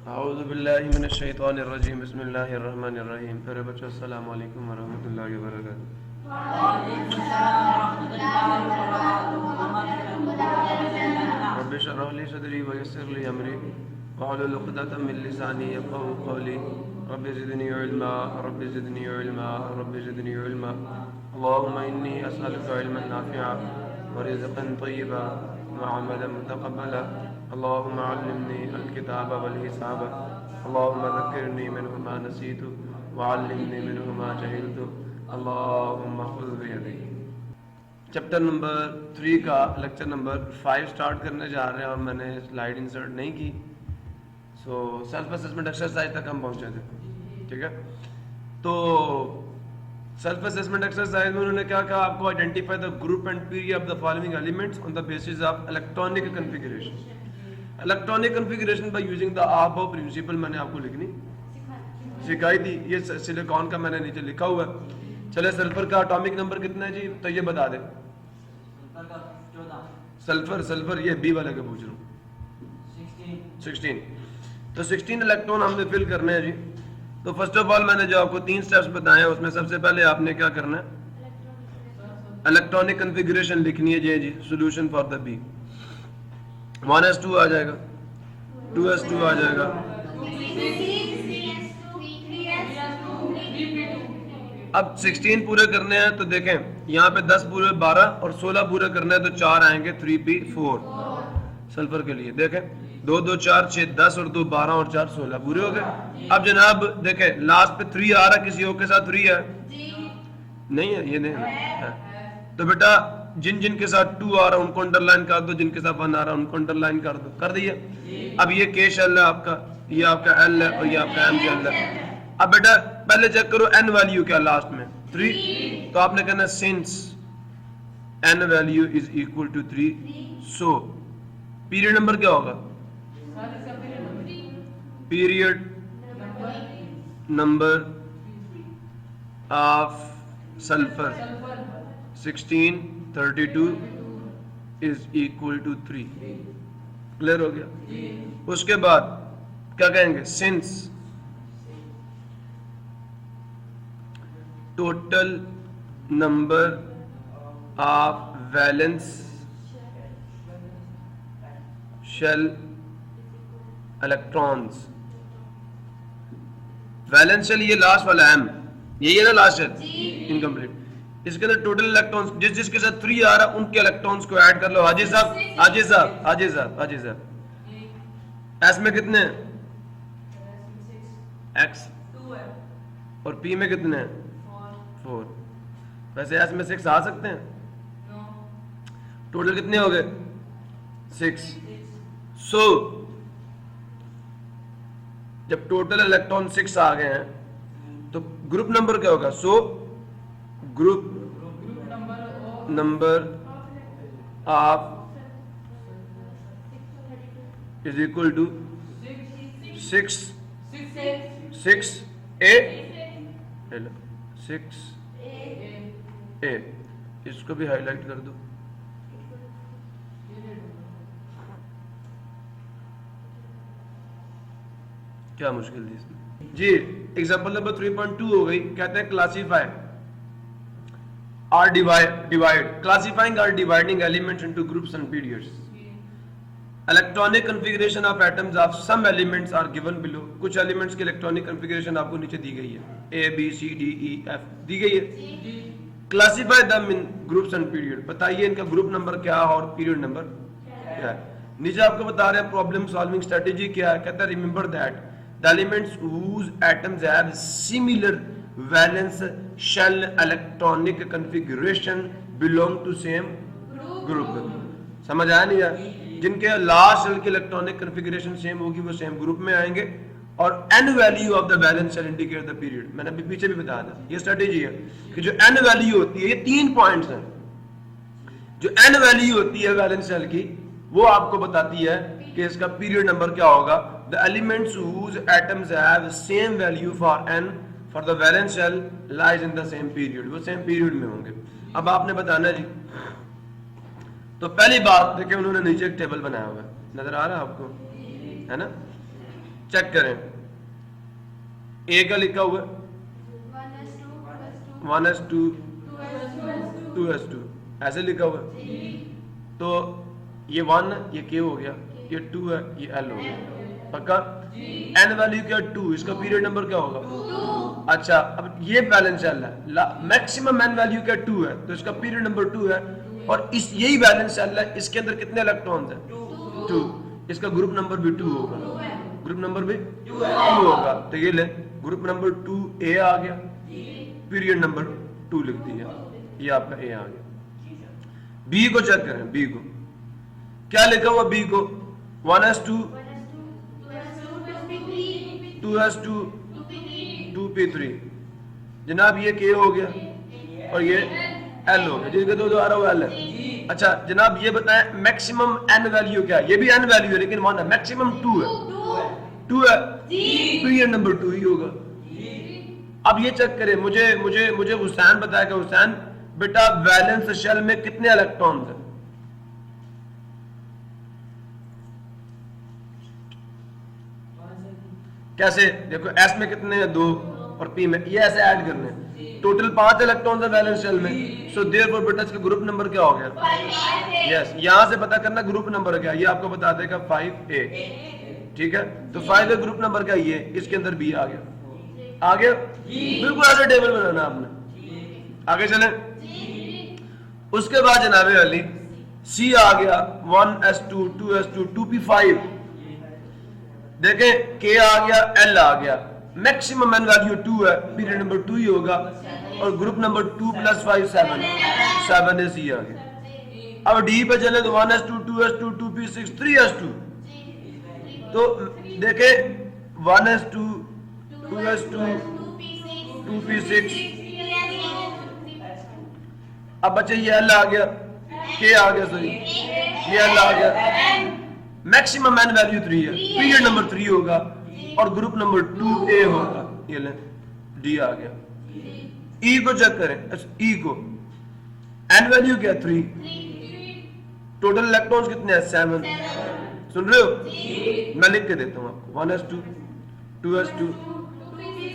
औज़ुबिल्लाहि मिनश्शैतानिर्रजीम बिस्मिल्लाहिर्रहमानिर्रहीम। प्यारे बच्चों, अस्सलाम वालेकुम वरहमतुल्लाहि वबरकातुहू। रब्बि इश्रह ली सदरी व यस्सिर ली अमरी वहलुल उक़दतम मिन लिसानी यफ़क़हू क़ौली। Rabbi ज़िदनी इल्मा rabbi ज़िदनी इल्मा rabbi ज़िदनी इल्मा। अल्लाहुम्मा इन्नी अस्अलुका इल्मन नाफ़िअ व रिज़्क़न तय्यिबा व अमलन मुतक़ब्बला। अल्लाहुम्मा अल्लिमनी अल-किताब वल हिसाब। अल्लाहुम्मा ज़क्किरनी मिन्हु मा नसीतु व अल्लिमनी मिन्हु मा जहिलतु। अल्लाहुम्मा ख़ुज़ बियदी। चैप्टर नंबर 3 का लेक्चर नंबर 5 स्टार्ट करने जा रहे हैं और मैंने स्लाइड इंसर्ट नहीं की। सेल्फ असेसमेंट एक्सरसाइज तक हम पहुंचे थे, ठीक है। तो सेल्फ असेसमेंट एक्सरसाइज में उन्होंने क्या कहा, आपको identify the group and period of the following elements on the basis of electronic configuration. Electronic configuration by using the आबो प्रिंसिपल मैंने आपको लिखनी सिखाई थी। ये सिलिकॉन का मैंने नीचे लिखा हुआ है। चले, सल्फर का एटॉमिक नंबर कितना है जी, तो ये बता दे। सल्फर ये बी वाले का पूछ रहा हूँ। 16। तो 16 इलेक्ट्रॉन हमने फिल करने हैं जी। तो फर्स्ट ऑफ ऑल मैंने जो आपको 3 स्टेप्स बताए हैं उसमें सबसे पहले आपने क्या करना है, इलेक्ट्रॉनिक कन्फिगरेशन लिखनी है जी। Solution for the B 1s2 आ जाएगा, 2s2 आ जाएगा। अब 16 पूरे करने हैं तो देखें यहाँ पे 10 पूरे 12 और 16 पूरे करने हैं तो 4 आएंगे 3p4 सल्फर के लिए। देखें 2 2 4 6 10 और 2 12 और 4 16 पूरे हो गए। अब जनाब देखें लास्ट पे 3 आ रहा, किसी और के साथ 3 है नहीं है, ये नहीं है। तो बेटा जिन जिन के साथ 2 आ रहा उनको अंडरलाइन कर दो, जिनके साथ 1 आ रहा उनको अंडरलाइन कर दो। कर दिया। अब ये के शेल है आपका, ये आपका एल है और ये आपका एम शेल है। अब बेटा पहले चेक करो एन वैल्यू क्या लास्ट में 3, तो आपने कहना since n value is equal to 3 so period number क्या होगा, period number of sulphur 16 32 is equal to 3। Clear हो गया। उसके बाद क्या कहेंगे, since total number of valence shell electrons, valence shell ये लास्ट वाला एम, यही है ना लास्ट शेल इनकम्प्लीट। इसके अंदर टोटल इलेक्ट्रॉन्स जिस जिसके साथ 3 आ रहा उनके इलेक्ट्रॉन्स को ऐड कर लो। हाजी साहब हाजी साहब हाजी साहब हाजी साहब, एस में कितने हैं, एक्स और पी में कितने हैं 4। वैसे एस में 6 आ सकते हैं, टोटल कितने हो गए 6। सो जब टोटल इलेक्ट्रॉन 6 आ गए हैं तो ग्रुप नंबर क्या होगा, so group number of is equal to 6 A 6 A. इसको भी हाईलाइट कर दो। क्या मुश्किल थी इसमें जी। एग्जांपल नंबर 3.2 हो गई। कहते हैं classify or divide classifying or dividing elements into groups and periods. Electronic configuration of atoms of some elements are given below. कुछ एलिमेंट्स की इलेक्ट्रॉनिक कन्फिगरेशन आपको नीचे दी गई है, A B C D E F दी गई है। क्लासिफाई दम इन ग्रुप्स एंड पीरियड, बताइए इनका ग्रुप नंबर क्या है और पीरियड नंबर क्या है। नीचे आपको बता रहे हैं प्रॉब्लम सॉल्विंग स्ट्रेटेजी क्या है। कहता है remember that the elements whose atoms have similar valence shell electronic configuration belong to same group। समझ आया नहीं यार, जिनके लास्ट शेल की इलेक्ट्रॉनिक कन्फिगरेशन सेम होगी वो सेम ग्रुप में आएंगे। और n value of the valence shell indicate the period, मैंने अभी पीछे भी बताया था। ये स्ट्रेटेजी है कि जो एन वैल्यू होती है, ये 3 पॉइंट्स हैं। जो एन वैल्यू होती है बैलेंस शेल की वो आपको बताती है कि इसका पीरियड नंबर क्या होगा। The elements whose atoms have same value for n for the valence shell lies in the same period, वो सेम पीरियड में होंगे। अब आपने बताना जी। तो पहली बात देखिए उन्होंने नीचे एक टेबल बनाया हुआ है, नजर आ रहा है आपको, है ना। चेक करें, ए का लिखा हुआ 1s2 2s2 ऐसे लिखा हुआ, तो ये 1 है, ये k हो गया, ये 2 है, ये l हो गया, पक्का। n वैल्यू क्या 2, इसका पीरियड नंबर क्या होगा 2। अच्छा, अब ये बैलेंस सेल है, मैक्सिमम n वैल्यू क्या 2 है, तो इसका पीरियड नंबर 2 है, और इस यही बैलेंस सेल है, इसके अंदर कितने इलेक्ट्रॉन्स हैं 2, इसका ग्रुप नंबर भी 2 होगा, ग्रुप नंबर भी 2 होगा। तो ये ले, ग्रुप नंबर 2 a आ गया, पीरियड नंबर 2 लिख दिया, ये आपका a आ गया। b को चेक करें, b को क्या लिखा हुआ, b को 1s2 2s2 2p3, जनाब ये k हो गया और ये l हो गया, जिसके दो आ रहा हुआ l है। अच्छा जनाब ये बताएं मैक्सिमम n वैल्यू क्या है, ये भी n वैल्यू है लेकिन 1 है, मैक्सिमम 2 है, 2 है, पीरियड नंबर 2 ही होगा। अब ये चेक करें, मुझे हुसैन बताएगा, हुसैन बेटा वैलेंस शेल में कितने इलेक्ट्रॉन्स हैं, कैसे देखो, s में कितने हैं 2 और p में, ये ऐसे ऐड करने हैं, टोटल 5 इलेक्ट्रॉन्स है वैलेंस शेल में, सो देयरफॉर बेटा इसका ग्रुप नंबर क्या हो गया, यस, यहां से पता करना ग्रुप नंबर क्या, ये आपको बता देगा 5a, ठीक है। तो 5a ग्रुप नंबर क्या, ये इसके अंदर b आ गया, आ गया, बिल्कुल ऐसा टेबल बनाना आपने। आगे चले, उसके बाद जनाबे अली c आ गया 1s2 2s2 2p5, देखें k आ गया, l आ गया, मैक्सिमम n वैल्यू 2 है, पीरियड नंबर 2 ही होगा, और ग्रुप नंबर 2 + 5 7 है, c आ गया। अब d पे चले तो 1s2 2s2 2p6 3s2, तो देखें 1s2 2s2 2p6, अब बच्चे ये l आ गया, k आ गया, सॉरी ये l आ गया, मैक्सिमम n वैल्यू 3 है, पीरियड नंबर 3 होगा, और ग्रुप नंबर 2a होगा, ये ले d आ गया। e को चेक करें, e को n वैल्यू क्या 3, टोटल इलेक्ट्रॉन्स कितने हैं 7, सुन रहे हो, मैं लिख के देता हूं आपको, 1s2 2s2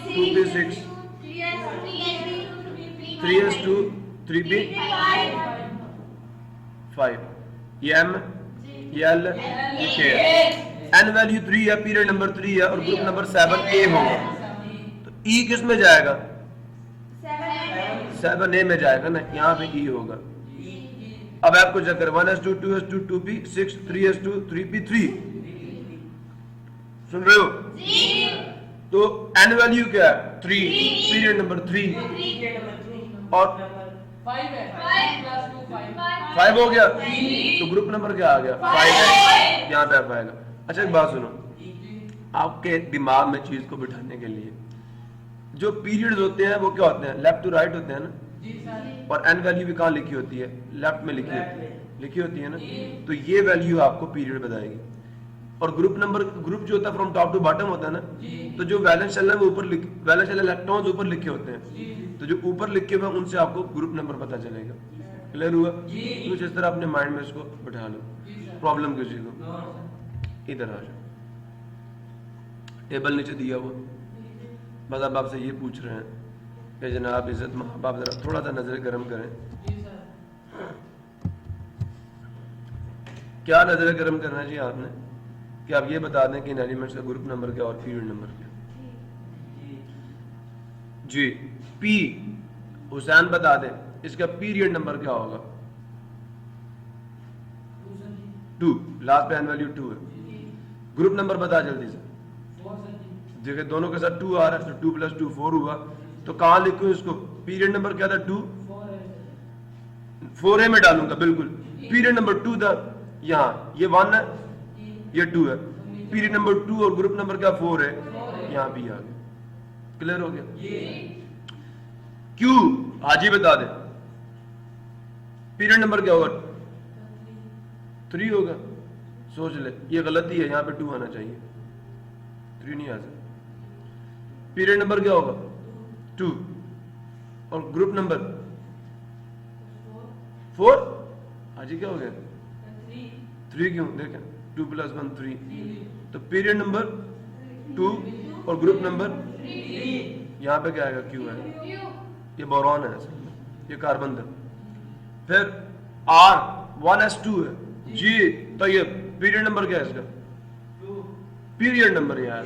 2p6 3s2 3p5, ये m, ये l, ये k है, n वैल्यू 3 है, पीरियड नंबर 3 है, और ग्रुप नंबर 7a होगा, तो e किस में जाएगा 7a में जाएगा ना, यहाँ पे e होगा। अब आपको चक्कर 1s2 2s2 2p6 3s2 3p3, सुन रहे हो, तो n वैल्यू क्या है 3, पीरियड नंबर 3, और 5 हो गया, तो ग्रुप नंबर क्या आ गया 5 है, यहाँ पे आएगा। अच्छा एक बात सुनो, आपके दिमाग में चीज को बिठाने के लिए, जो पीरियड्स होते हैं वो क्या होते हैं, लेफ्ट टू राइट होते हैं ना, और n वैल्यू भी कहाँ लिखी होती है, लेफ्ट में लिखी होती है ना, तो ये वैल्यू आपको पीरियड बताएगी। और ग्रुप नंबर, ग्रुप जो होता है फ्रॉम टॉप टू बॉटम होता है ना, तो जो वैलेंस शेल है वो ऊपर, वैलेंस शेल इलेक्ट्रॉन्स ऊपर लिखे होते हैं, तो जो ऊपर लिखे हुए उनसे आपको ग्रुप नंबर पता चलेगा। क्लियर हुआ, तो जिस तरह अपने माइंड में इसको बिठा लो। प्रॉब्लम किसी को, इधर आ जाओ, टेबल नीचे दिया हुआ, बस अब आपसे ये पूछ रहे हैं कि जनाब इज्जत माँ बाप जरा थोड़ा सा नजर गर्म करें। क्या नजर गर्म करना चाहिए आपने, कि आप ये बता दें कि इन एलिमेंट्स का ग्रुप नंबर क्या और पीरियड नंबर क्या। जी पी, हुसैन बता दे इसका पीरियड नंबर क्या होगा 2, लास्ट पे एन वैल्यू 2 है। ग्रुप नंबर बता जल्दी से, देखिए दोनों के साथ 2 आ रहा है, तो 2 + 2 4 हुआ, तो कहां लिखूं इसको, पीरियड नंबर क्या था 2, 4a में डालूंगा, बिल्कुल पीरियड नंबर 2 था, यहाँ ये 1 है ये 2 है, पीरियड नंबर 2 और ग्रुप नंबर क्या 4 है, यहाँ भी आ गया। क्लियर हो गया। क्यू हाजी बता दे पीरियड नंबर क्या होगा 3 होगा, सोच ले, ये गलती है, यहाँ पे 2 आना चाहिए, 3 नहीं आ सकता। पीरियड नंबर क्या होगा 2 और ग्रुप नंबर 4, हाजी क्या हो गया 3 क्यों, देखें 2 + 1 3, तो पीरियड नंबर 2 और ग्रुप नंबर यहाँ पे क्या आएगा, क्यू है, ये बोरॉन है असल में, ये कार्बन था। फिर R 1s2 है जी। तो ये पीरियड नंबर क्या है इसका, पीरियड नंबर यार,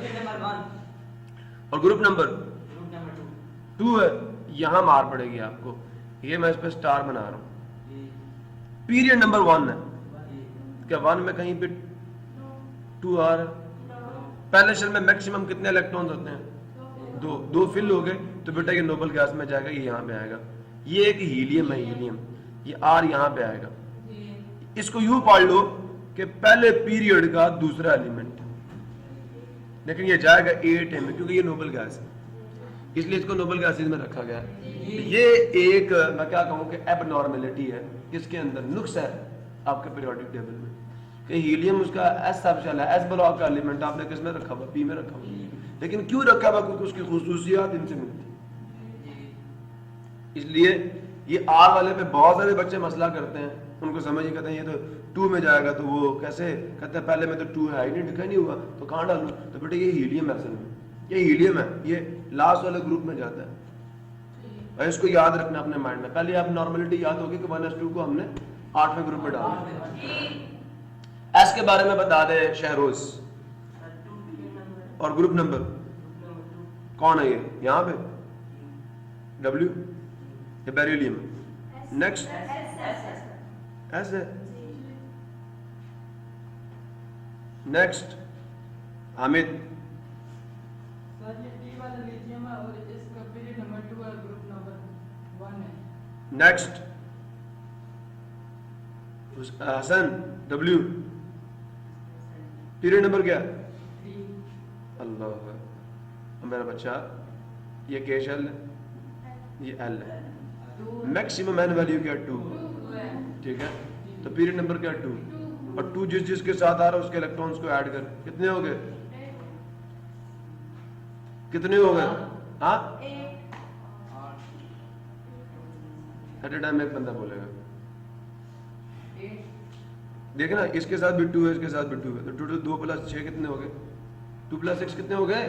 और ग्रुप नंबर 2 है, यहां मार पड़ेगी आपको, ये मैं इस पे स्टार बना रहा हूं। पीरियड नंबर 1 है, क्या 1 में कहीं पे 2 आ रहा है? पहले शेल में मैक्सिमम कितने इलेक्ट्रॉन्स होते हैं, 2 फिल हो गए, तो बेटा ये नोबल गैस में जाएगा, ये यहाँ पे आएगा। ये एक हीलियम है, हीलियम, ये R यहाँ पे आएगा। इसको यूं पढ़ लो कि पहले पीरियड का दूसरा एलिमेंट, लेकिन ये जाएगा 8 में, क्योंकि ये नोबल गैस है, इसलिए इसको नोबल गैसेज में रखा गया है। ये एक मैं क्या कहूँ कि एबनॉर्मेलिटी है, इसके अंदर नुक्स है आपके पीरियोडिक टेबल में, कि हीलियम उसका S सबशेल है, S ब्लॉक का एलिमेंट आपने किस में रखा हुआ, P में रखा हुआ, लेकिन क्यों रखा हुआ, क्योंकि उसकी खुसूसियात इनसे मिलती। इसलिए ये R वाले पे बहुत सारे बच्चे मसला करते हैं, उनको समझ ही कहते हैं ये तो 2 में जाएगा, तो वो कैसे कहते हैं, पहले में तो 2 है ही नहीं, दिखा नहीं हुआ, तो कहाँ डालूं, तो बेटे ये हीलियम है, असल में ये हीलियम है, ये लास्ट वाले ग्रुप में जाता है। और इसको याद रखना अपने माइंड में, पहले आप नॉर्मलिटी याद होगी कि 1s2 को हमने 8वें ग्रुप में डाला। S के बारे में बता दे शहरोज, और ग्रुप नंबर कौन है, ये यहाँ पे W, ये बेरिलियम। नेक्स्ट S है। Next Hamid, next Hasan W, period number क्या, अल्लाह मेरा बच्चा, ये K शेल है, ये L है, मैक्सिमम एन वैल्यू क्या 2, ठीक है, तो पीरियड नंबर क्या 2, और 2 जिसके साथ आ रहा है उसके इलेक्ट्रॉन्स को ऐड कर, कितने हो गए, कितने हो गए, हाँ एट ए टाइम एक बंदा बोलेगा, देखना इसके साथ भी 2 है, इसके साथ भी 2 है, तो टोटल 2 + 6 कितने हो गए, 2 + 6 कितने हो गए,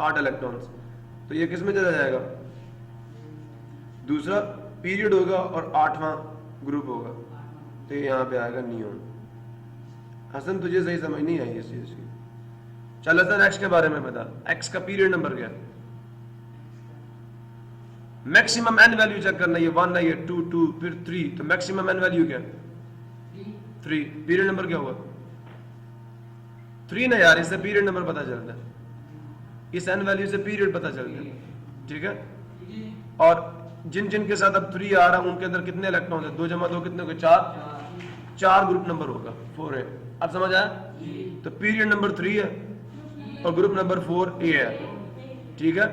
8 इलेक्ट्रॉन्स। तो ये किस में चला जाएगा, दूसरा पीरियड होगा और 8वां ग्रुप होगा, तो ये यहाँ पे आएगा नियोन। हसन तुझे सही समझ नहीं आई इस चीज की, चल हसन एक्स के बारे में बता, एक्स का पीरियड नंबर क्या, मैक्सिमम एन वैल्यू चेक करना, ये 1 है, ये 2 2 फिर 3, तो मैक्सिमम एन वैल्यू क्या 3, पीरियड नंबर क्या हुआ 3 ना यार, इससे पीरियड नंबर पता चलता है, इस एन वैल्यू से पीरियड पता चलता है, ठीक है। और जिन जिन के साथ अब 3 आ रहा है उनके अंदर कितने इलेक्ट्रॉन है, 2 + 2 कितने हो गए 4 ग्रुप नंबर होगा 4 है, अब समझ आया। तो पीरियड नंबर 3 है और ग्रुप नंबर 4A है, ठीक है,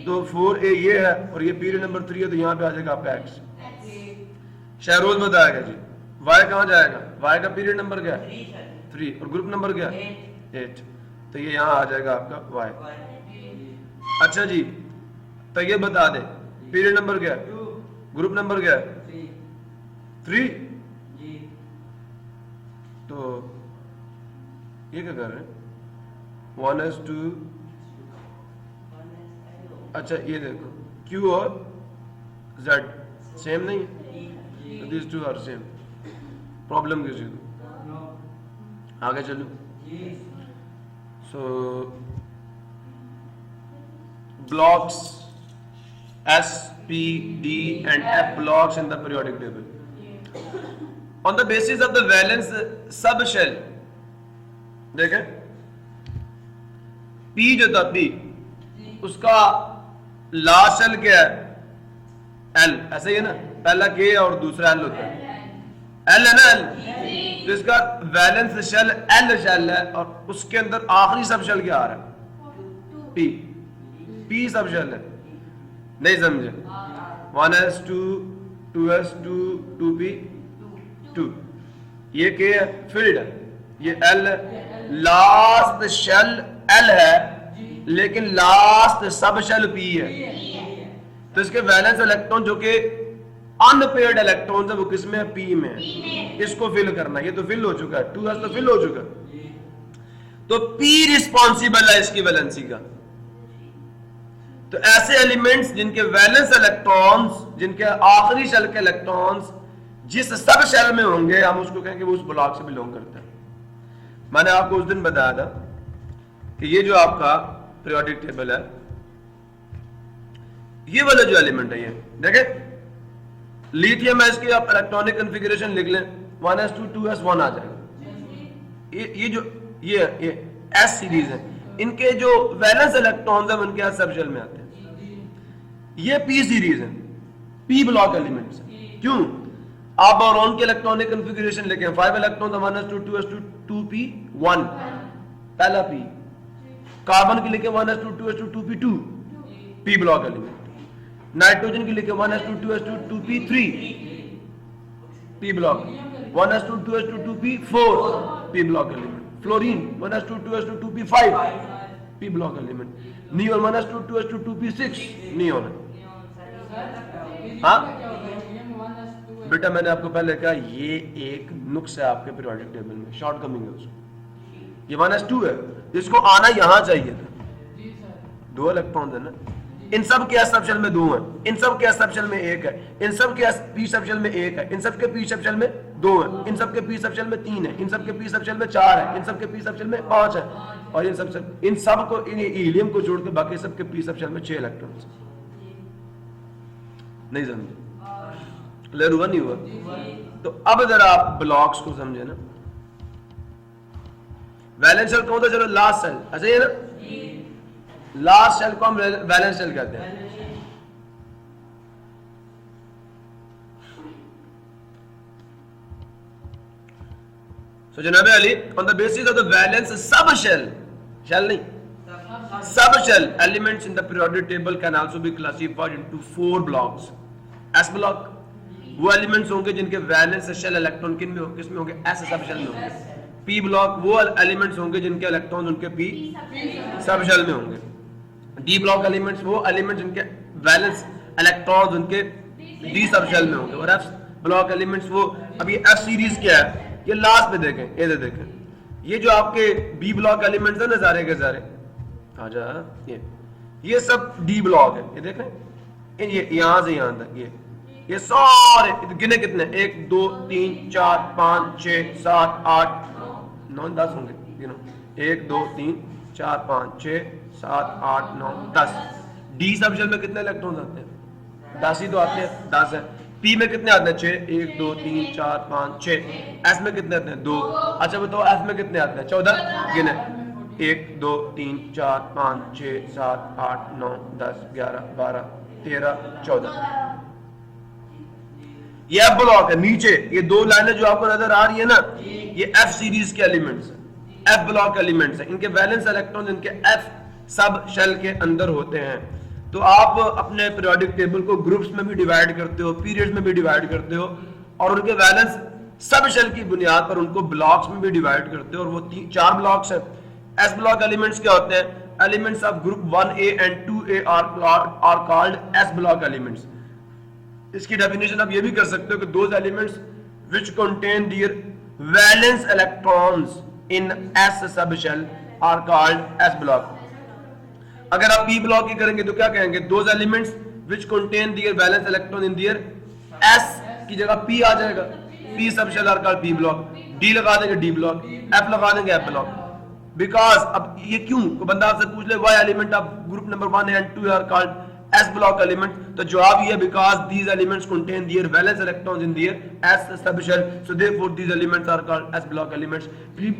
तो 4A ये है और ये पीरियड नंबर 3 है, तो यहाँ पे आ जाएगा आपका X। शहरोज बताएगा जी Y कहाँ जाएगा, Y का पीरियड नंबर क्या है 3 और ग्रुप नंबर क्या है 8, तो ये यहाँ आ जाएगा आपका Y। अच्छा जी, तो ये बता दे पीरियड नंबर क्या है, ग्रुप नंबर क्या है 3, तो ये क्या कर रहे हैं 1s2, अच्छा ये देखो Q और Z सेम नहीं है, तो दिस 2 आर सेम, प्रॉब्लम किसी को, आगे चलो। सो blocks S, P, D and F blocks in the periodic table on the basis of the valence subshell। देखें P जो था P, उसका लास्ट शेल क्या है L, ऐसा ही है ना, पहला K और दूसरा L होता है, L है ना L, तो इसका वैलेंस शेल L शेल है और उसके अंदर आखिरी सब शेल क्या आ रहा है P सब शेल है, नहीं समझे, 1s2 2s2 2p 2, ये K है फिल्ड है, ये L है, लास्ट शेल L है लेकिन लास्ट सब शेल P है, तो इसके वैलेंस इलेक्ट्रॉन जो कि अनपेयर्ड इलेक्ट्रॉन है वो किस में है, P में है, इसको फिल करना, ये तो फिल हो चुका है, 2s तो फिल हो चुका है। तो P रिस्पॉन्सिबल है इसकी वैलेंसी का। तो ऐसे एलिमेंट्स जिनके वैलेंस इलेक्ट्रॉन्स, जिनके आखिरी शेल के इलेक्ट्रॉन्स जिस सब शेल में होंगे, हम उसको कहेंगे वो उस ब्लॉक से बिलोंग करता है। मैंने आपको उस दिन बताया था कि ये जो आपका पीरियोडिक टेबल है, ये वाला जो एलिमेंट है, ये देखें लिथियम है, इसकी आप इलेक्ट्रॉनिक कॉन्फ़िगरेशन लिख लें 1s2 2s1 आ जाएगा। ये जो ये S सीरीज है, इनके जो वैलेंस इलेक्ट्रॉन्स हैं उनके सब शेल में आते हैं। ये P सीरीज है, P ब्लॉक एलिमेंट्स है। क्यों? आप बोरॉन के इलेक्ट्रॉनिक कॉन्फ़िगरेशन लिखें 5 इलेक्ट्रॉन 1s2 2s2 2p1 पहला P। कार्बन के लिखे 1s2 2s2 2p2 P block element. Nitrogen के लिखे 1s2 2s2 2p3 P block. 1s2 2s2 2p4 P block element. Fluorine 1s2 2s2 2p5 P block element. Neon 1s2 2s2 2p6 neon. हाँ बेटा, मैंने आपको पहले कहा ये एक नुक्स है आपके पीरियोडिक टेबल में, शॉर्ट कमिंग है उसको। ये 1s2 है, जिसको आना यहां चाहिए था। 2 इलेक्ट्रॉन है ना, इन सब के s सब शेल में 2 है, इन सब के s सब शेल में 1 है, इन सब के p सब शेल में 1 है, इन सब के p सब शेल में 2 है, इन सब के p सब शेल में 3 है, इन सब के p सब शेल में 4 है, इन सब के p सब शेल में 5 है, और इन सब को, इन हीलियम को छोड़ के बाकी सब के p सब शेल में 6 इलेक्ट्रॉन्स। नहीं समझे? क्लियर हुआ नहीं हुआ? तो अब जरा आप ब्लॉक्स को समझे ना। वैलेंस शेल कौन था? चलो लास्ट सेल, अच्छा ये ना लास्ट शेल को हम वैलेंस शेल कहते हैं। So जनाब Ali, on the basis of the valence subshell, shell नहीं, subshell elements in the periodic table can also be classified into 4 blocks. S block वो एलिमेंट्स होंगे जिनके वैलेंस शेल इलेक्ट्रॉन किन में होंगे? किसमें होंगे? S सब शेल में होंगे। P ब्लॉक वो एलिमेंट्स होंगे जिनके इलेक्ट्रॉन उनके P सब शेल में होंगे। D ब्लॉक एलिमेंट्स वो एलिमेंट्स जिनके वैलेंस इलेक्ट्रॉन्स उनके D सब शेल में होंगे। और F ब्लॉक एलिमेंट्स वो, अब ये F सीरीज क्या है? ये लास्ट में देखें, ये देखें, ये जो आपके B ब्लॉक एलिमेंट्स है ना, सारे के सारे आजा, ये सब D ब्लॉक है। ये देखें, ये यहां से यहां तक ये सारे गिने कितने? 1 2 3 4 5 6 7 8 9 10 होंगे, गिनो 1 2 3 4 5 6 7 8 9 10। डी सब शेल में कितने इलेक्ट्रॉन आते हैं? 10 ही तो आते हैं, 10 है। पी में कितने आते हैं? 6 1 2 3 4 5 6। एस में कितने आते हैं? 2। अच्छा बताओ एस में कितने आते हैं? 14। गिने 1 2 3 4 5 6 7 8 9 10 11 12 13 14। ये एफ ब्लॉक है। नीचे ये 2 लाइनें जो आपको नजर आ रही है ना, ये एफ सीरीज के एलिमेंट्स हैं, एफ ब्लॉक एलिमेंट्स हैं। इनके वैलेंस इलेक्ट्रॉन इनके एफ सब शेल के अंदर होते हैं। तो आप अपने पीरियोडिक टेबल को ग्रुप्स में भी डिवाइड करते हो, पीरियड्स में भी डिवाइड करते हो, और उनके वैलेंस सब शेल की बुनियाद पर उनको ब्लॉक्स में भी डिवाइड करते हो। और वो 4 ब्लॉक्स हैं। एस ब्लॉक एलिमेंट्स क्या होते हैं? एलिमेंट्स ऑफ ग्रुप 1A एंड 2A are called s block elements. इसकी डेफिनेशन आप ये भी कर सकते हो कि those elements which contain their valence electrons in s subshell are called s block. अगर आप पी ब्लॉक की करेंगे तो क्या कहेंगे? Those elements which contain their valence electron in their s की जगह पी आ जाएगा, p subshell are called p block. D लगा देंगे डी ब्लॉक, एफ लगा देंगे एफ ब्लॉक। बिकॉज अब ये क्यों, तो बंदा आपसे पूछ ले why element of group number 1 and 2 are called S block element, तो जवाब ये because these elements contain their valence electrons in their S subshell, so therefore these elements are called S block elements.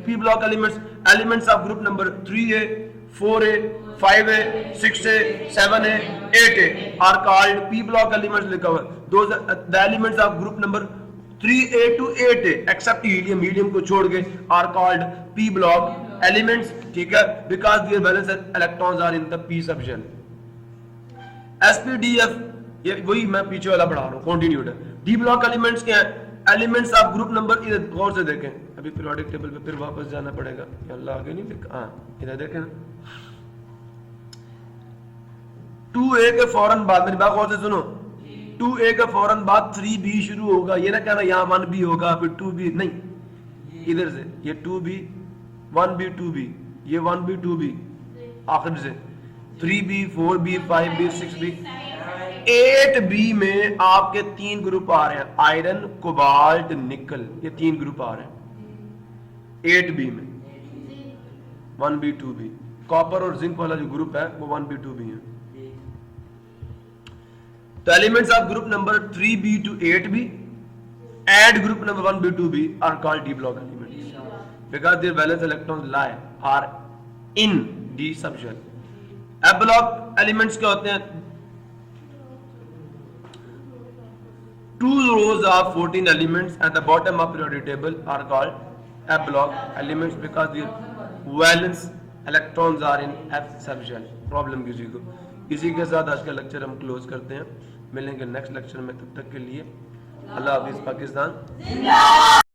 P block elements, elements of group number 3A, 4A, 5A, 6A, 7A, 8A are called P block elements लिखा हुआ। Those the elements of group number 3A to 8A except helium, helium को छोड़ के are called P block elements, ठीक है, because their valence electrons are in the P subshell। SPDF ये वही मैं पीछे वाला पढ़ा रहा हूँ, कंटिन्यूड है। डी ब्लॉक एलिमेंट्स क्या है? एलिमेंट्स ऑफ ग्रुप नंबर, इधर गौर से देखें, अभी पीरियोडिक टेबल पे फिर वापस जाना पड़ेगा, अल्लाह आगे नहीं लिखा, हाँ इधर देखें ना, 2A के फौरन बाद, मेरी बात गौर से सुनो, 2A के फौरन बाद 3B शुरू होगा। ये ना कहना यहाँ 1B होगा फिर 2B, नहीं, इधर से ये 2B 1B 2B, ये 1b 2b आखिर से 3b 4b 5b 6b 8b में आपके 3 ग्रुप आ रहे हैं, आयरन कोबाल्ट निकल, ये 3 ग्रुप आ रहे हैं 8b में 1b 2b। कॉपर और जिंक वाला जो ग्रुप है वो 1b 2b है। The elements of group number 3b to 8b and group number 1b 2b are called d block elements because their valence electrons are in d subshell। f block elements क्या होते हैं? 2 rows of 14 elements at the bottom of periodic table are called f block elements because their valence electrons are in f subshell। Problem किसी को, इसी के साथ आज का लेक्चर हम क्लोज करते हैं। मिलेंगे नेक्स्ट लेक्चर में, तब तक के लिए अल्लाह हाफिज। पाकिस्तान।